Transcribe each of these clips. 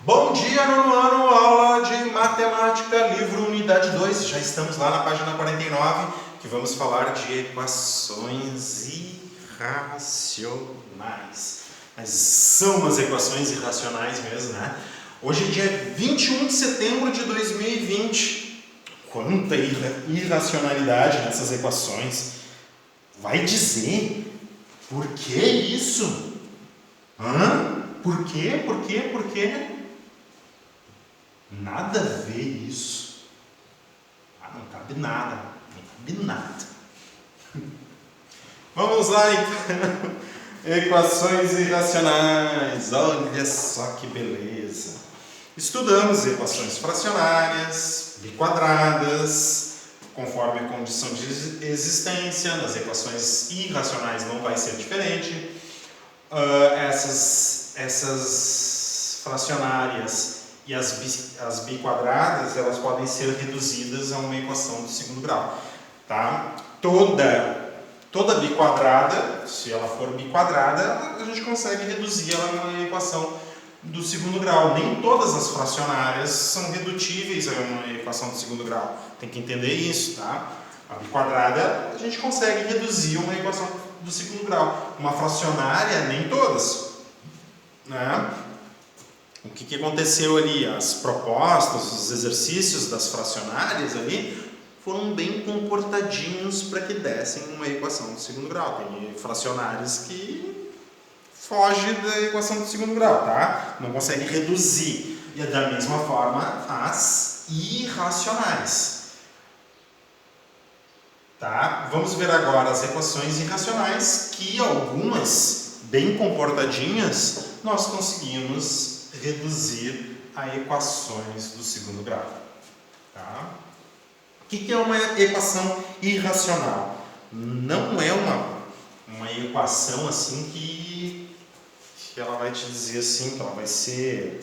Bom dia, nono ano, aula de matemática, livro unidade 2. Já estamos lá na página 49, que vamos falar de equações irracionais. Mas são umas equações irracionais mesmo, né? Hoje é dia 21 de setembro de 2020. Quanta irracionalidade nessas equações. Vai dizer por que isso? Por quê? Por quê? Por quê? Nada a ver isso. Não cabe nada. Não cabe nada. Vamos lá então. Equações irracionais. Olha só que beleza. Estudamos equações fracionárias, biquadradas, conforme a condição de existência. Nas equações irracionais não vai ser diferente. Essas fracionárias e as biquadradas, elas podem ser reduzidas a uma equação de segundo grau, tá? Toda biquadrada, se ela for biquadrada, a gente consegue reduzir ela a uma equação do segundo grau. Nem todas as fracionárias são redutíveis a uma equação de segundo grau. Tem que entender isso, tá? A biquadrada, a gente consegue reduzir uma equação do segundo grau. Uma fracionária, nem todas, né? O que aconteceu ali? As propostas, os exercícios das fracionárias ali foram bem comportadinhos para que dessem uma equação de segundo grau. Tem fracionárias que fogem da equação de segundo grau, tá? Não consegue reduzir. E da mesma forma as irracionais. Tá? Vamos ver agora as equações irracionais, que algumas, bem comportadinhas, nós conseguimos reduzir a equações do segundo grau. Tá? O que é uma equação irracional? Não é uma equação assim que ela vai te dizer assim, que ela vai ser,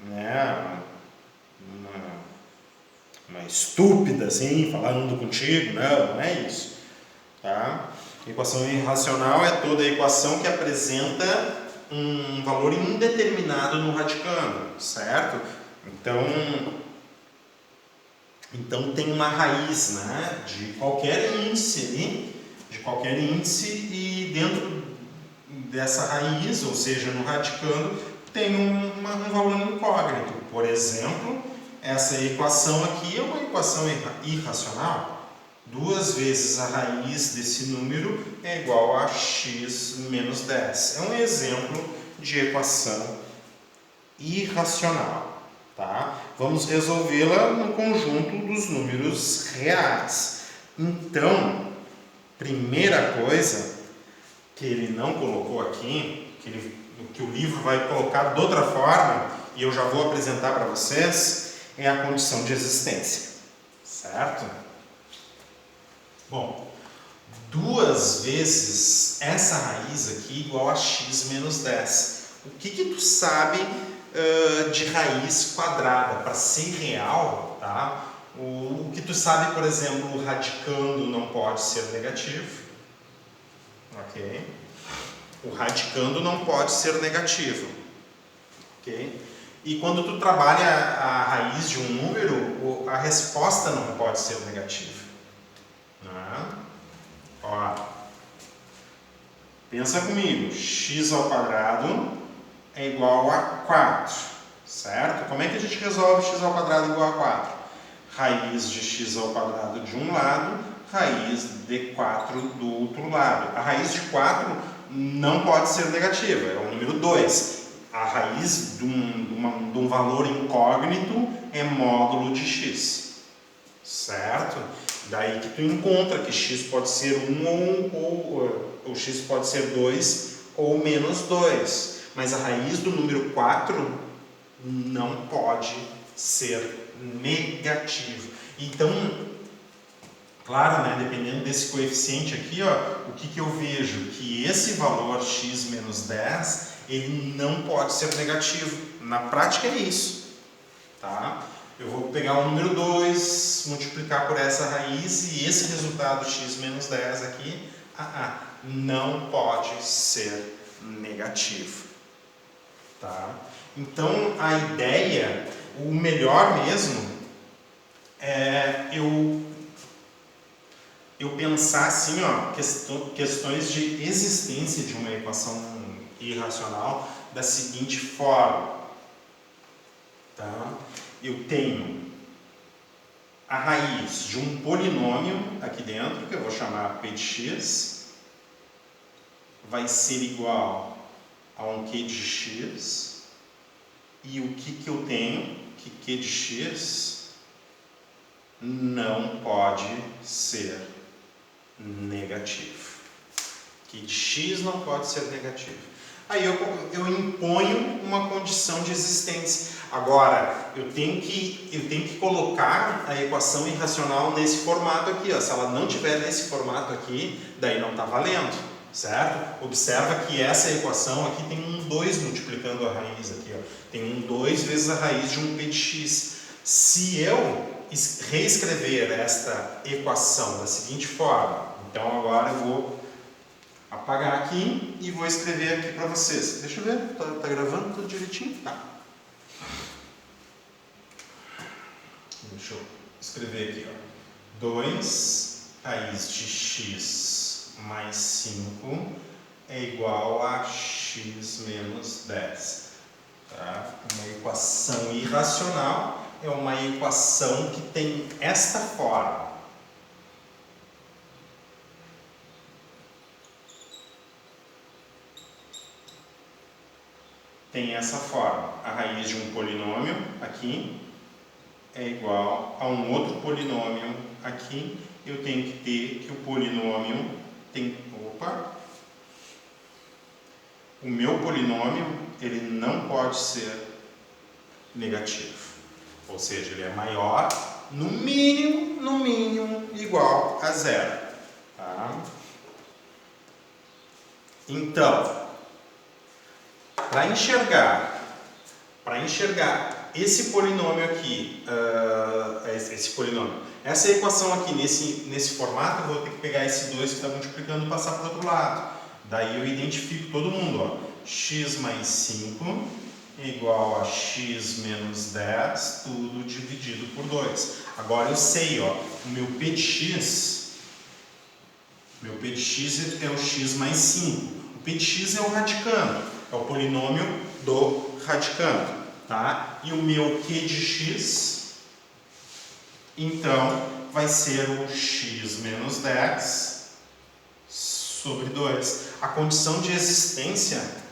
né, uma estúpida assim, falando contigo. Não é isso. Tá? Equação irracional é toda equação que apresenta um valor indeterminado no radicando, certo? Então tem uma raiz, né, de qualquer índice, e dentro dessa raiz, ou seja, no radicando, tem um valor incógnito. Por exemplo, essa equação aqui é uma equação irracional. 2 vezes a raiz desse número é igual a x menos 10. É um exemplo de equação irracional. Tá? Vamos resolvê-la no conjunto dos números reais. Então, primeira coisa que ele não colocou aqui, que o livro vai colocar de outra forma, e eu já vou apresentar para vocês, é a condição de existência. Certo? Bom, 2 vezes essa raiz aqui igual a x menos 10. O que tu sabe de raiz quadrada? Para ser real, tá? O que tu sabe, por exemplo, o radicando não pode ser negativo. Ok? O radicando não pode ser negativo. Ok? E quando tu trabalha a raiz de um número, a resposta não pode ser negativa. Ó, pensa comigo, x ao quadrado é igual a 4, certo? Como é que a gente resolve x ao quadrado igual a 4? Raiz de x ao quadrado de um lado, raiz de 4 do outro lado. A raiz de 4 não pode ser negativa, é o número 2. A raiz de um valor incógnito é módulo de x, certo? Daí que tu encontra que x pode ser 1 ou x pode ser 2 ou menos 2. Mas a raiz do número 4 não pode ser negativo. Então, claro, né, dependendo desse coeficiente aqui, ó, o que eu vejo? Que esse valor x menos 10, ele não pode ser negativo. Na prática é isso. Tá? Eu vou pegar o número 2, multiplicar por essa raiz, e esse resultado x menos 10 aqui, não pode ser negativo. Tá? Então, a ideia, o melhor mesmo, é eu pensar assim, ó, questões de existência de uma equação irracional da seguinte forma. Tá? Eu tenho a raiz de um polinômio aqui dentro, que eu vou chamar p de x, vai ser igual a um q de x, e o que eu tenho? Que q de x não pode ser negativo. Q de x não pode ser negativo. Aí eu imponho uma condição de existência. Agora, eu tenho que colocar a equação irracional nesse formato aqui. Ó. Se ela não tiver nesse formato aqui, daí não está valendo, certo? Observa que essa equação aqui tem um 2 multiplicando a raiz aqui. Ó. Tem um 2 vezes a raiz de um p de x. Se eu reescrever esta equação da seguinte forma, então agora eu vou apagar aqui e vou escrever aqui para vocês. Deixa eu ver, tá gravando tudo direitinho? Tá. Deixa eu escrever aqui, ó. 2 raiz de x mais 5 é igual a x menos 10. Tá? Uma equação irracional é uma equação que tem esta forma. Tem essa forma. A raiz de um polinômio aqui é igual a um outro polinômio aqui. Eu tenho que ter que o polinômio tem... Opa! O meu polinômio, ele não pode ser negativo. Ou seja, ele é maior, no mínimo, igual a zero. Tá? Então, para enxergar esse polinômio aqui, essa equação aqui nesse formato, eu vou ter que pegar esse 2 que está multiplicando e passar para o outro lado. Daí eu identifico todo mundo, ó. X mais 5 igual a x menos 10, tudo dividido por 2. Agora eu sei, ó, o meu p de x é o x mais 5. O p de x é o radicando, é o polinômio do radicando, tá? E o meu q de x, então, vai ser o x menos 10 sobre 2. A condição de existência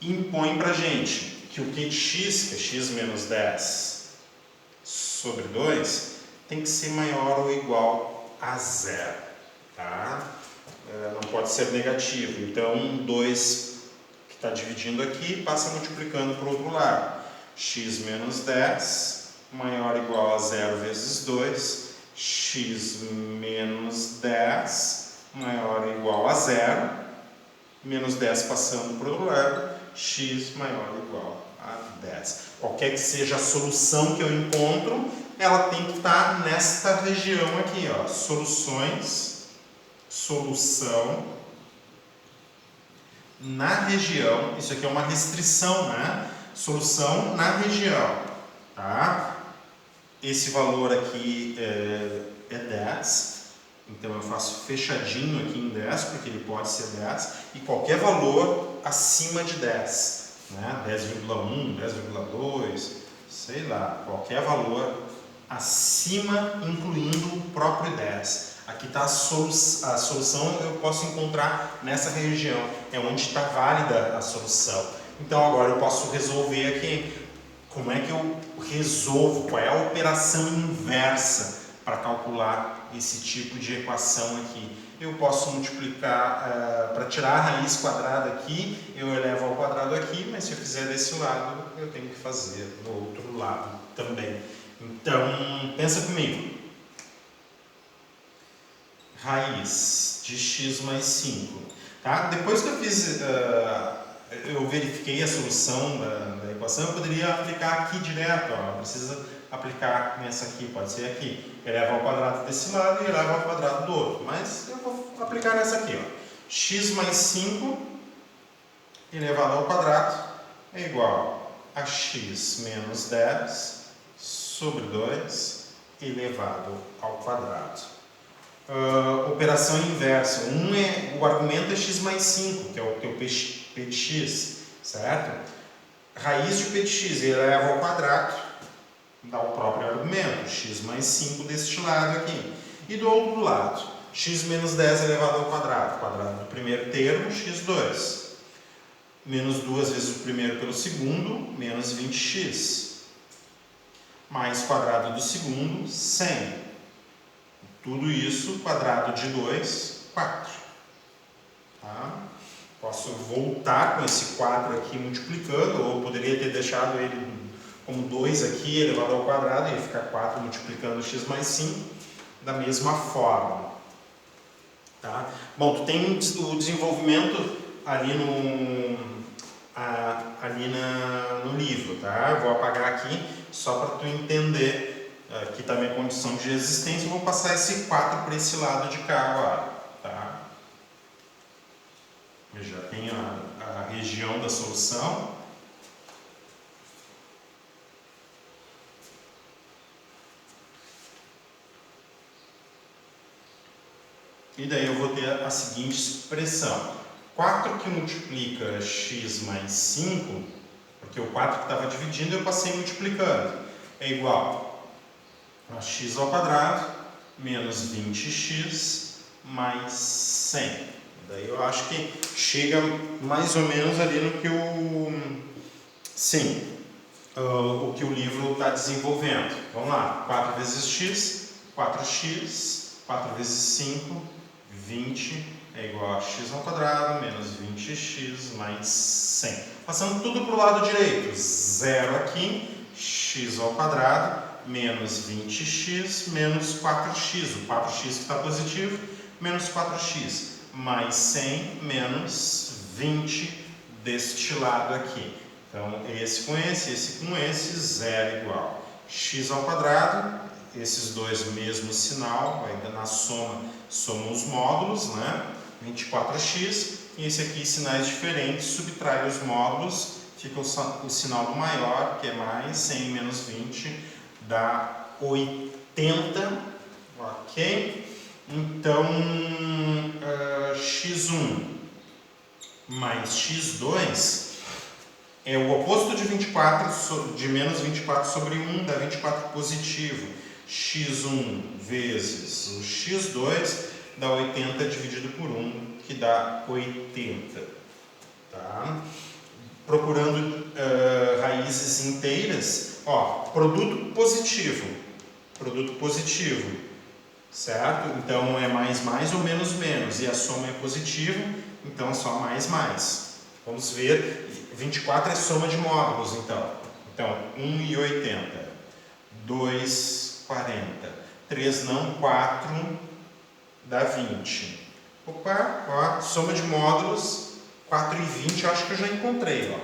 impõe para a gente que o q de x, que é x menos 10 sobre 2, tem que ser maior ou igual a zero. Tá? Não pode ser negativo. Então, 2 que está dividindo aqui passa multiplicando para o outro lado. X menos 10 maior ou igual a 0 vezes 2. X menos 10 maior ou igual a 0. Menos 10 passando para o outro lado. X maior ou igual a 10. Qualquer que seja a solução que eu encontro, ela tem que estar nesta região aqui, ó. Solução na região, isso aqui é uma restrição, né? Solução na região, tá? Esse valor aqui é 10, então eu faço fechadinho aqui em 10, porque ele pode ser 10, e qualquer valor acima de 10, né? 10,1, 10,2, sei lá, qualquer valor acima, incluindo o próprio 10. Aqui está a solução, eu posso encontrar nessa região, é onde está válida a solução. Então agora eu posso resolver aqui, como é que eu resolvo, qual é a operação inversa para calcular esse tipo de equação aqui. Eu posso multiplicar, para tirar a raiz quadrada aqui, eu elevo ao quadrado aqui, mas se eu fizer desse lado, eu tenho que fazer do outro lado também. Então, pensa comigo. Raiz de x mais 5. Tá? Depois que eu fiz, eu verifiquei a solução da equação, eu poderia aplicar aqui direto. Ó, não precisa aplicar nessa aqui, pode ser aqui. Eleva ao quadrado desse lado e eleva ao quadrado do outro. Mas eu vou aplicar nessa aqui, ó. X mais 5 elevado ao quadrado é igual a x menos 10 sobre 2 elevado ao quadrado. Operação inversa. O argumento é x mais 5, que é o teu p de x, certo? Raiz de p de x eleva ao quadrado, dá o próprio argumento, x mais 5 deste lado aqui. E do outro lado, x menos 10 elevado ao quadrado, quadrado do primeiro termo, x2. Menos 2 vezes o primeiro pelo segundo, menos 20x. Mais quadrado do segundo, 100. Tudo isso, quadrado de 2, 4. Tá? Posso voltar com esse 4 aqui multiplicando, ou poderia ter deixado ele como 2 aqui, elevado ao quadrado, e ia ficar 4 multiplicando x mais 5, da mesma forma. Tá? Bom, tu tem o desenvolvimento ali no livro, tá? Eu vou apagar aqui só para tu entender. Aqui está a minha condição de resistência, eu vou passar esse 4 para esse lado de cá agora, tá? Eu já tenho a região da solução. E daí eu vou ter a seguinte expressão. 4 que multiplica x mais 5, porque o 4 que estava dividindo eu passei multiplicando, é igual a x ao quadrado menos 20x mais 100. Daí eu acho que chega mais ou menos ali no que o que o livro está desenvolvendo. Vamos lá, 4 vezes x, 4x, 4 vezes 5, 20 é igual a x ao quadrado menos 20x mais 100. Passando tudo para o lado direito, 0 aqui, x ao quadrado menos 20x menos 4x, o 4x que está positivo, menos 4x, mais 100 menos 20 deste lado aqui. Então, esse com esse, 0 igual. X ao quadrado, esses dois mesmo sinal, ainda na soma, somam os módulos, né? 24x, e esse aqui, sinais diferentes, subtrai os módulos, fica o sinal do maior, que é mais, 100 menos 20, dá 80, ok? Então, x1 mais x2 é o oposto de 24, de menos 24 sobre 1, dá 24 positivo. x1 vezes o x2 dá 80 dividido por 1, que dá 80. Tá? Procurando raízes inteiras, ó, produto positivo, certo? Então é mais ou menos menos, e a soma é positiva, então é só mais. Vamos ver, 24 é soma de módulos, então 1 e 80, 2, 40, 3 não, 4 dá 20. Opa, ó, soma de módulos, 4 e 20, eu acho que eu já encontrei, ó.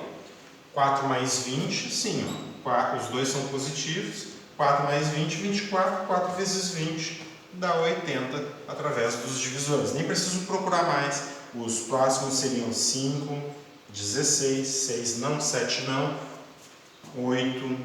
4 mais 20, sim, ó. Os dois são positivos. 4 mais 20, 24. 4 vezes 20 dá 80 através dos divisores. Nem preciso procurar mais. Os próximos seriam 5, 16, 6 não, 7 não, 8,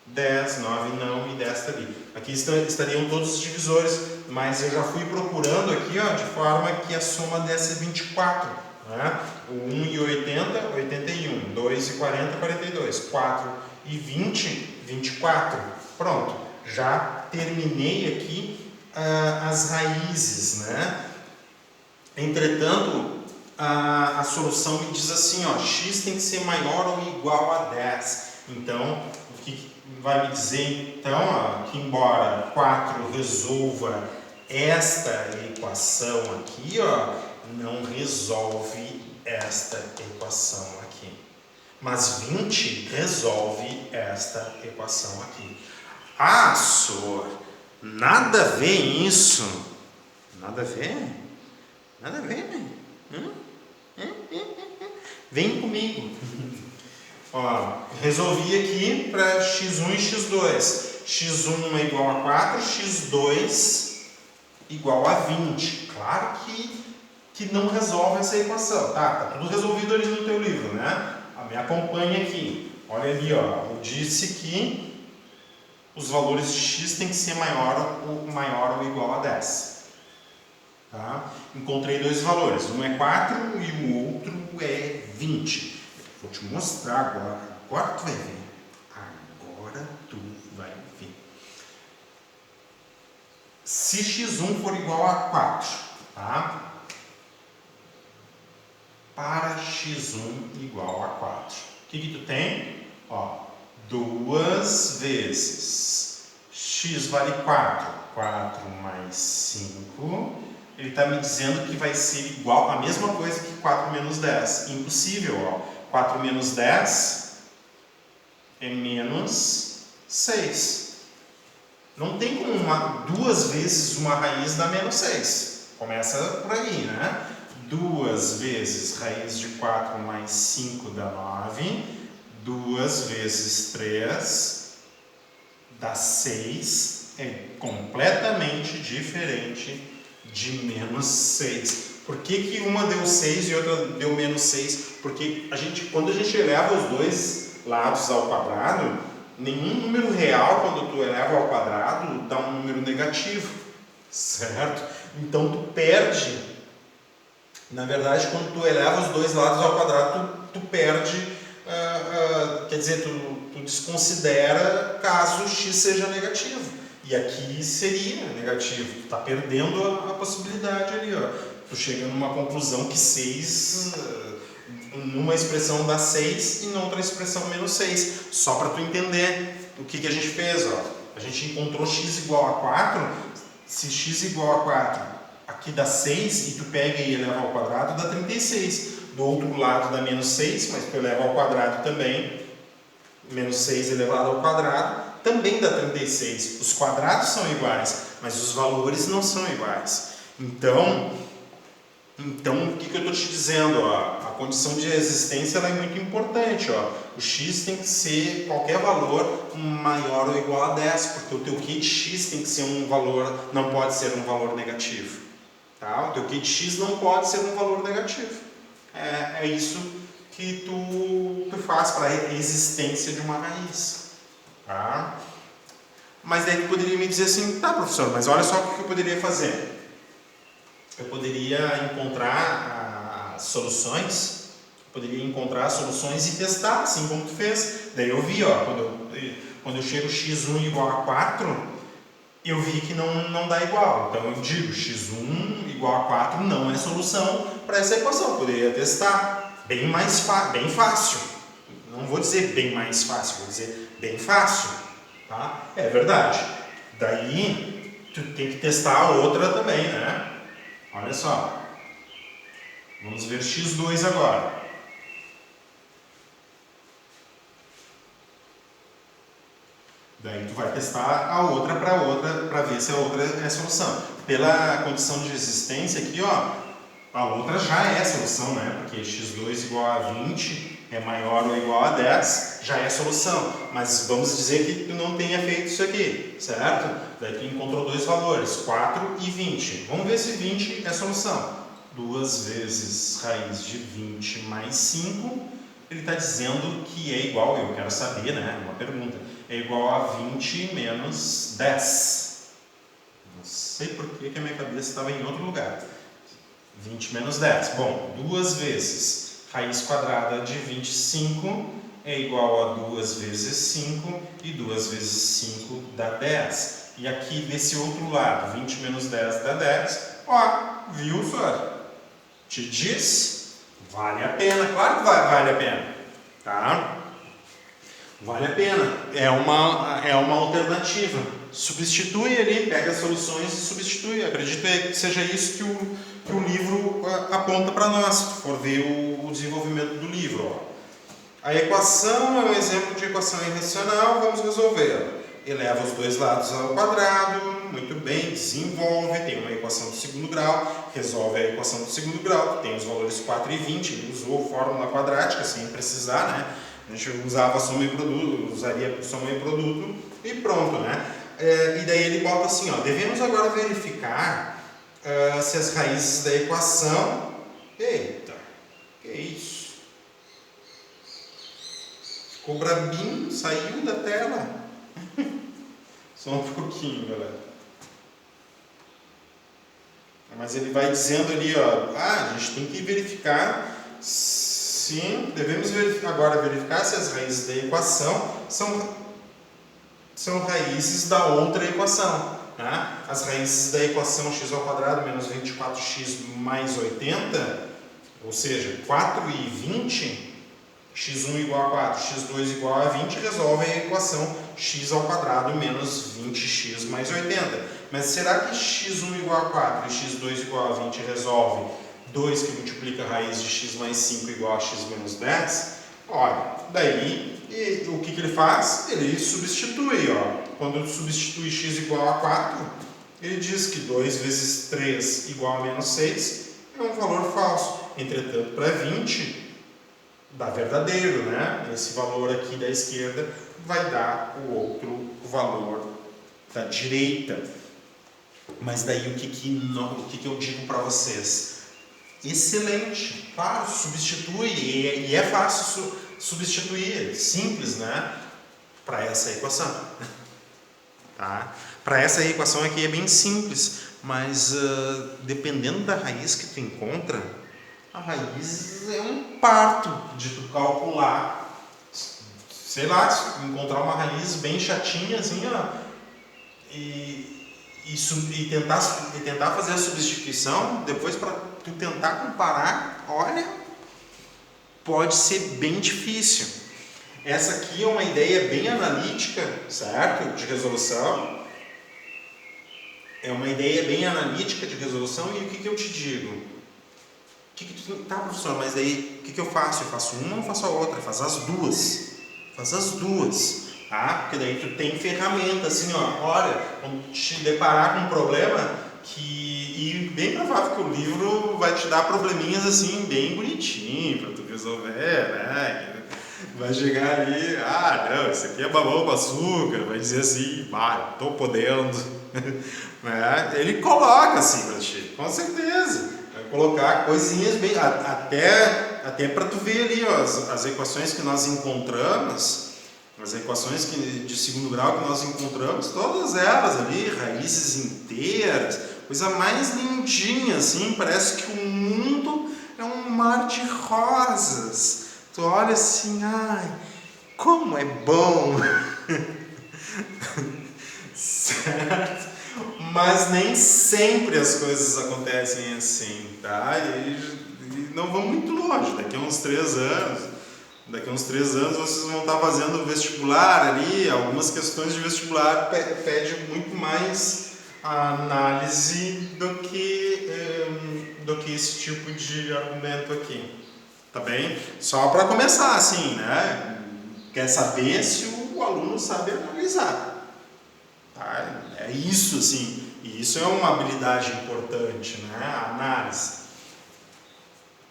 10, 9 não e 10 está ali. Aqui estariam todos os divisores, mas eu já fui procurando aqui, ó, de forma que a soma desse é 24. Né? O 1 e 80, 81. 2 e 40, 42. 4 e 20, 24. Pronto, já terminei aqui as raízes, né? Entretanto, a solução me diz assim, ó, x tem que ser maior ou igual a 10. Então, o que vai me dizer, então, ó, que embora 4 resolva esta equação aqui, ó, não resolve esta equação aqui. Mas 20 resolve esta equação aqui. Ah, Sor, nada a ver isso. Nada a ver? Nada a ver, né? Vem comigo. Ó, resolvi aqui para x1 e x2. x1 é igual a 4, x2 igual a 20. Claro que não resolve essa equação. Tá tudo resolvido ali no teu livro, né? Me acompanha aqui. Olha ali, ó. Eu disse que os valores de x tem que ser maior ou igual a 10. Tá? Encontrei dois valores. Um é 4 e o outro é 20. Vou te mostrar agora. Agora tu vai ver. Agora tu vai ver. Se x1 for igual a 4, tá? Para x1 igual a 4. O que tu tem? Ó, 2 vezes x vale 4. 4 mais 5. Ele está me dizendo que vai ser igual a mesma coisa que 4 menos 10. Impossível, ó. 4 menos 10 é menos 6. Não tem como duas vezes uma raiz dar menos 6. Começa por aí, né? 2 vezes raiz de 4 mais 5 dá 9. 2 vezes 3 dá 6. É completamente diferente de menos 6. Por que uma deu 6 e outra deu menos 6? Porque quando a gente eleva os dois lados ao quadrado, nenhum número real, quando tu eleva ao quadrado, dá um número negativo, certo? Então tu perde. Na verdade, quando tu eleva os dois lados ao quadrado, tu perde, quer dizer, tu desconsidera caso x seja negativo. E aqui seria negativo. Tu está perdendo a possibilidade ali, ó. Tu chega numa conclusão que 6, numa expressão dá 6 e na outra expressão menos 6. Só para tu entender o que a gente fez, ó. A gente encontrou x igual a 4. Se x igual a 4, aqui dá 6 e tu pega e eleva ao quadrado, dá 36. Do outro lado dá menos 6, mas tu eleva ao quadrado também. Menos 6 elevado ao quadrado também dá 36. Os quadrados são iguais, mas os valores não são iguais. Então o que eu estou te dizendo? Ó, a condição de existência ela é muito importante. Ó. O x tem que ser qualquer valor maior ou igual a 10, porque o teu q de x tem que ser um valor, não pode ser um valor negativo. Tá? O teu q de x não pode ser um valor negativo. É isso que tu faz para a existência de uma raiz. Tá? Mas daí tu poderia me dizer assim, tá, professor, mas olha só o que eu poderia fazer. Eu poderia encontrar soluções, e testar, assim como tu fez. Daí eu vi, ó, quando eu chego x1 igual a 4, eu vi que não dá igual. Então eu digo, x1 igual a 4 não é solução para essa equação. Eu poderia testar bem fácil. Não vou dizer bem mais fácil, vou dizer bem fácil. Tá? É verdade. Daí, tu tem que testar a outra também, né? Olha só. Vamos ver x2 agora. Daí tu vai testar a outra para ver se a outra é a solução. Pela condição de existência aqui, ó, a outra já é a solução, né? Porque x2 igual a 20 é maior ou igual a 10, já é a solução. Mas vamos dizer que tu não tenha feito isso aqui, certo? Daí tu encontrou dois valores, 4 e 20. Vamos ver se 20 é a solução. 2 vezes raiz de 20 mais 5, ele está dizendo que é igual, eu quero saber, né? Uma pergunta. É igual a 20 menos 10. Não sei por que a minha cabeça estava em outro lugar. 20 menos 10. Bom, 2 vezes raiz quadrada de 25 é igual a 2 vezes 5, e 2 vezes 5 dá 10. E aqui desse outro lado, 20 menos 10 dá 10. Ó, viu, senhor? Te diz? Vale a pena, claro que vale a pena. Tá? Vale a pena. É uma alternativa. Substitui ali, pega as soluções e substitui. Acredito que seja isso que o livro aponta para nós, se for ver o desenvolvimento do livro. Ó. A equação é um exemplo de equação irracional, vamos resolver. Eleva os dois lados ao quadrado, muito bem, desenvolve, tem uma equação do segundo grau, resolve a equação do segundo grau, que tem os valores 4 e 20, ele usou fórmula quadrática sem precisar, né? A gente usava soma e produto, usaria soma e produto e pronto, né? E daí ele bota assim, ó, devemos agora verificar se as raízes da equação... Eita, que isso? Ficou brabinho, saiu da tela. Só um pouquinho, galera. Mas ele vai dizendo ali, ó, a gente tem que verificar se... Devemos agora verificar se as raízes da equação são raízes da outra equação. Né? As raízes da equação x² menos 24x mais 80, ou seja, 4 e 20, x1 igual a 4, x2 igual a 20, resolvem a equação x² menos 20x mais 80. Mas será que x1 igual a 4 e x2 igual a 20 resolve 2 que multiplica a raiz de x mais 5 igual a x menos 10? Olha, daí o que ele faz? Ele substitui. Ó. Quando substitui x igual a 4, ele diz que 2 vezes 3 igual a menos 6 é um valor falso. Entretanto, para 20, dá verdadeiro, né? Esse valor aqui da esquerda vai dar o outro valor da direita. Mas daí o que eu digo para vocês? Excelente, claro, substitui, e é fácil substituir, simples, né? Para essa equação. Tá? Para essa equação aqui é bem simples, mas dependendo da raiz que tu encontra, a raiz é um parto de tu calcular. Sei lá, encontrar uma raiz bem chatinha assim, ó, e tentar fazer a substituição, depois para tu tentar comparar, olha, pode ser bem difícil. Essa aqui é uma ideia bem analítica, certo? De resolução. É uma ideia bem analítica de resolução, e o que eu te digo? Tá, professor, mas daí o que eu faço? Eu faço uma ou faço a outra? Faz as duas. Faz as duas. Tá? Porque daí tu tem ferramenta, assim, ó, olha, quando te deparar com um problema e bem provável que o livro vai te dar probleminhas assim, bem bonitinho para tu resolver, né? Vai chegar ali, não, isso aqui é babão com açúcar, vai dizer assim, tô podendo. Né? Ele coloca assim pra ti, com certeza. Vai colocar coisinhas bem, até para tu ver ali, ó, as equações que nós encontramos. As equações de segundo grau que nós encontramos, todas elas ali, raízes inteiras, coisa mais lindinha assim, parece que o mundo é um mar de rosas. Tu olha assim, ai, como é bom! Certo? Mas nem sempre as coisas acontecem assim, tá? E não vão muito longe, daqui a uns 3 anos. Daqui a uns 3 anos vocês vão estar fazendo vestibular ali, algumas questões de vestibular pedem muito mais análise do que esse tipo de argumento aqui. Tá bem? Só para começar assim, né? Quer saber se o aluno sabe analisar. Tá? É isso assim, e isso é uma habilidade importante, né? A análise.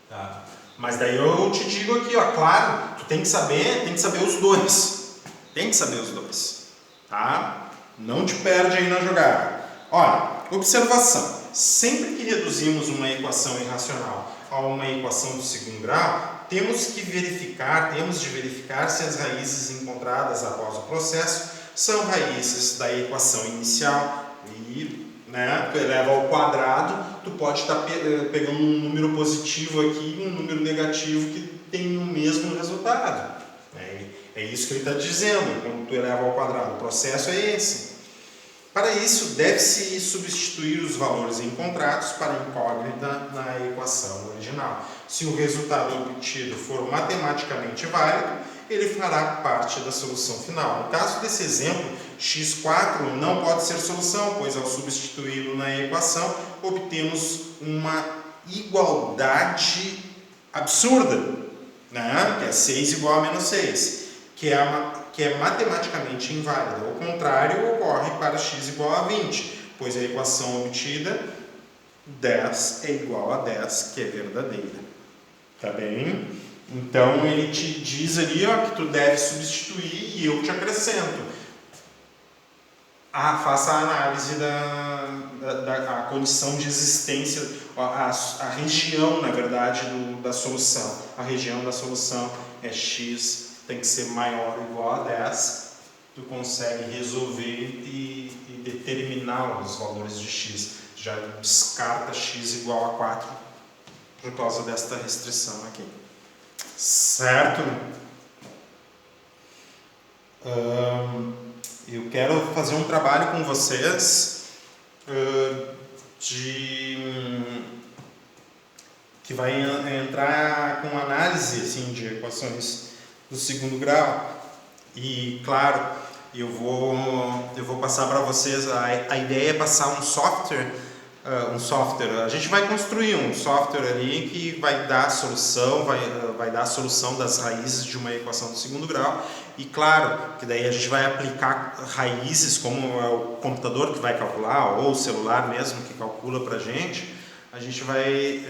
Tá? Mas daí eu te digo aqui, ó, claro, tu tem que saber os dois. Tem que saber os dois. Tá? Não te perde aí na jogada. Olha, observação. Sempre que reduzimos uma equação irracional a uma equação do segundo grau, temos de verificar se as raízes encontradas após o processo são raízes da equação inicial e, né, tu eleva ao quadrado, tu pode estar pegando um número positivo aqui e um número negativo que tem o mesmo resultado. É isso que ele está dizendo, quando tu eleva ao quadrado. O processo é esse. Para isso, deve-se substituir os valores encontrados para a incógnita na equação original. Se o resultado obtido for matematicamente válido, ele fará parte da solução final. No caso desse exemplo, x4 não pode ser solução, pois ao substituí-lo na equação, obtemos uma igualdade absurda, né? Que é 6 igual a menos 6, que é matematicamente inválida. O contrário ocorre para x igual a 20, pois a equação obtida, 10 é igual a 10, que é verdadeira. Tá bem? Então ele te diz ali, ó, que tu deve substituir e eu te acrescento. Faça a análise da condição de existência, a região, na verdade, da solução. A região da solução é x, tem que ser maior ou igual a 10. Tu consegue resolver e determinar os valores de x. Já descarta x igual a 4 por causa desta restrição aqui. Certo? Eu quero fazer um trabalho com vocês que vai entrar com análise assim, de equações do segundo grau. E claro, eu vou passar para vocês, a ideia é passar um software. A gente vai construir um software ali que vai dar a solução, vai dar a solução das raízes de uma equação do segundo grau. E claro, que daí a gente vai aplicar raízes, como é o computador que vai calcular, ou o celular mesmo que calcula para a gente vai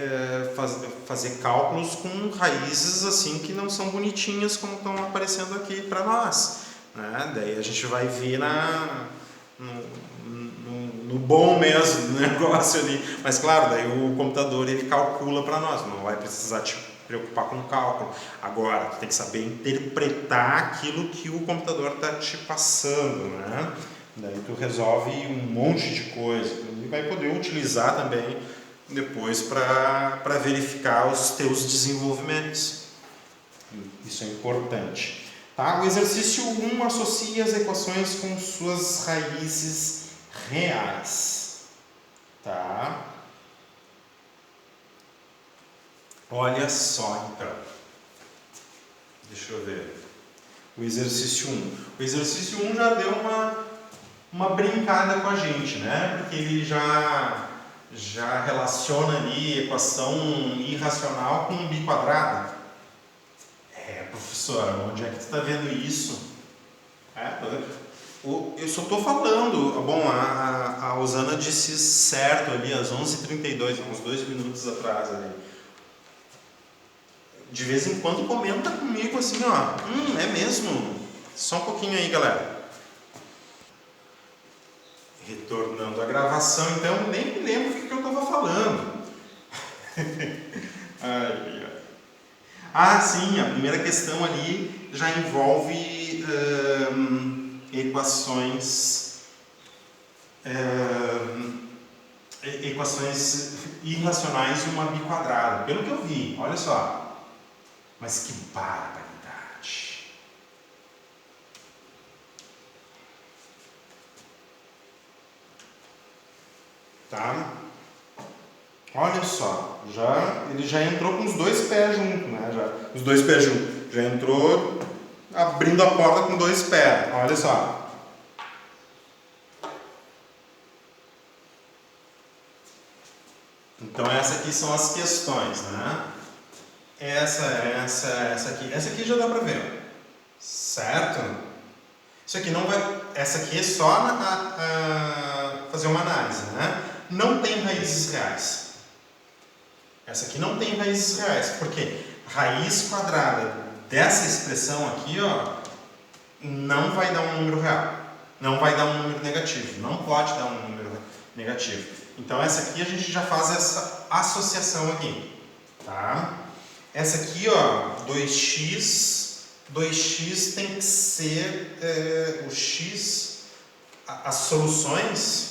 fazer cálculos com raízes assim que não são bonitinhas como estão aparecendo aqui para nós, né? Daí a gente vai ver no bom mesmo do negócio ali, mas claro, daí o computador ele calcula para nós, não vai precisar te preocupar com o cálculo. Agora, tu tem que saber interpretar aquilo que o computador está te passando, né? Daí tu resolve um monte de coisa e vai poder utilizar também depois para verificar os teus desenvolvimentos. Isso é importante. Tá? O exercício 1 associa as equações com suas raízes reais. Tá? Olha só então. Deixa eu ver. O exercício 1. O exercício 1 já deu uma brincada com a gente, né? Porque ele já relaciona ali equação irracional com um biquadrado. Professora, onde é que tu está vendo isso? Eu só estou falando. Bom, a Osana disse certo ali às 11h32, uns 2 minutos atrás ali. De vez em quando comenta comigo assim, ó, é mesmo? Só um pouquinho aí, galera. Retornando à gravação, então nem me lembro o que eu estava falando. Sim, a primeira questão ali já envolve equações irracionais de uma biquadrada. Pelo que eu vi, olha só. Mas que barbaridade. Tá? Olha só, ele já entrou com os dois pés juntos, né? Os dois pés juntos. Já entrou abrindo a porta com 2 pés. Olha só. Então essas aqui são as questões, né? Essa aqui. Essa aqui já dá para ver. Certo? Isso aqui não vai. Essa aqui é só fazer uma análise, né? Não tem raízes reais. Essa aqui não tem raízes reais, porque raiz quadrada dessa expressão aqui, ó, não vai dar um número real. Não vai dar um número negativo. Não pode dar um número negativo. Então essa aqui a gente já faz essa associação aqui. Tá? Essa aqui, ó, 2x tem que ser o x, as soluções.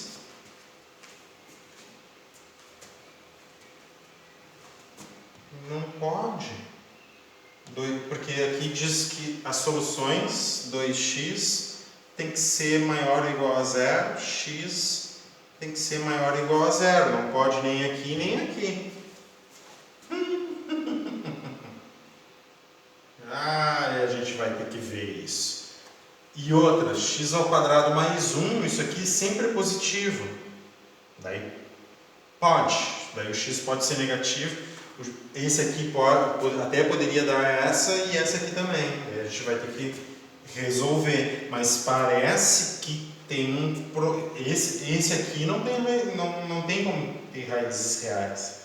Não pode, porque aqui diz que as soluções 2x tem que ser maior ou igual a 0, x tem que ser maior ou igual a 0, não pode nem aqui nem aqui. A gente vai ter que ver isso. E outra, x ao quadrado mais 1, isso aqui sempre é positivo. Daí pode, daí o x pode ser negativo. Esse aqui até poderia dar essa e essa aqui também. A gente vai ter que resolver. Mas parece que tem esse aqui não tem como ter raízes reais.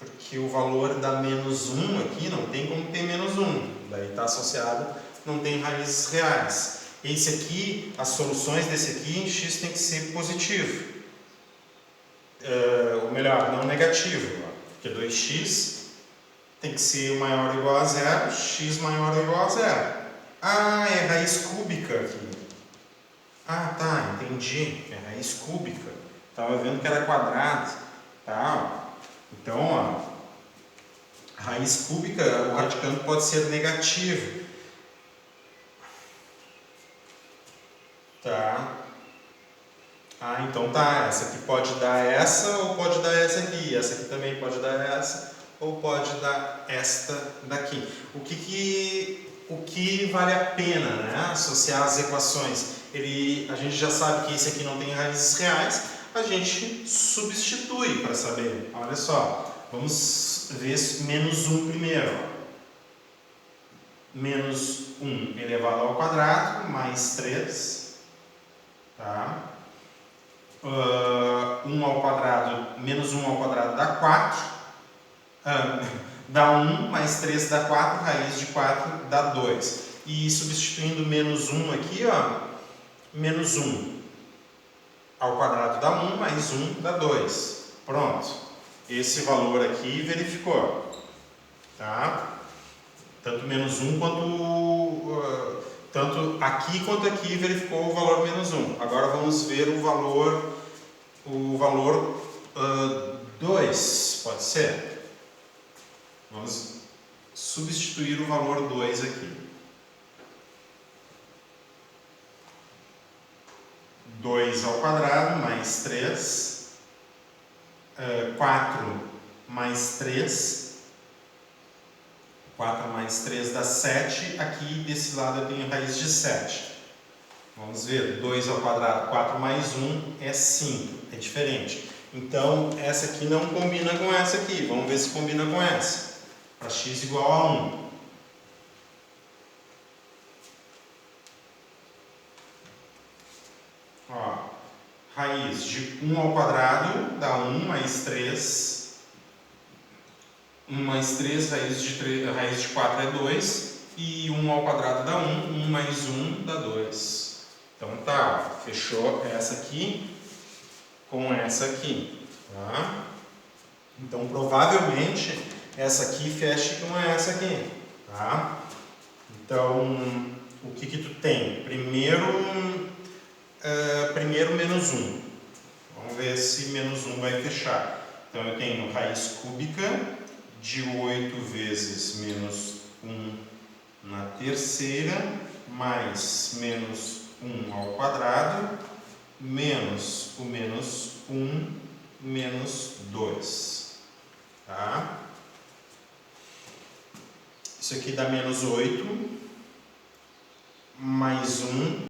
Porque o valor da menos 1 aqui não tem como ter menos 1. Daí está associado, não tem raízes reais. Esse aqui, as soluções desse aqui, x tem que ser positivo. Ou melhor, não negativo. Porque 2x tem que ser maior ou igual a 0, x maior ou igual a 0. Ah, é raiz cúbica aqui. Ah, tá, entendi. É raiz cúbica. Estava vendo que era quadrado. Tá. Então, ó, raiz cúbica, o radicando pode ser negativo. Tá. Ah, então tá. Essa aqui pode dar essa ou pode dar essa aqui. Essa aqui também pode dar essa ou pode dar esta daqui. O que vale a pena, né, associar as equações? A gente já sabe que esse aqui não tem raízes reais, a gente substitui para saber. Olha só, vamos ver menos 1 primeiro. Menos 1 elevado ao quadrado, mais 3. Tá? 1 ao quadrado, menos 1 ao quadrado dá 4. Dá 1, mais 3 dá 4, raiz de 4 dá 2. E substituindo menos 1 aqui, ó, menos 1 ao quadrado dá 1, mais 1 dá 2. Pronto. Esse valor aqui verificou. Tá? Tanto menos 1 quanto... tanto aqui quanto aqui verificou o valor menos 1. Agora vamos ver o valor 2, pode ser? Vamos substituir o valor 2 aqui. 2 ao quadrado mais 3, 4 mais 3, 4 mais 3 dá 7, aqui desse lado eu tenho raiz de 7. Vamos ver, 2 ao quadrado, 4 mais 1 é 5, é diferente. Então, essa aqui não combina com essa aqui, vamos ver se combina com essa. Para x igual a 1. Ó, raiz de 1 ao quadrado dá 1 mais 3. 1 mais 3, raiz de 4 é 2. E 1 ao quadrado dá 1. 1 mais 1 dá 2. Então tá, ó, fechou essa aqui com essa aqui. Tá? Então provavelmente essa aqui fecha com essa aqui. Tá? Então o que tu tem? Primeiro menos 1. Vamos ver se menos 1 vai fechar. Então eu tenho raiz cúbica de 8 vezes menos 1 na terceira, mais menos 1 ao quadrado, menos o menos 1, menos 2. Tá? Isso aqui dá menos 8, mais 1.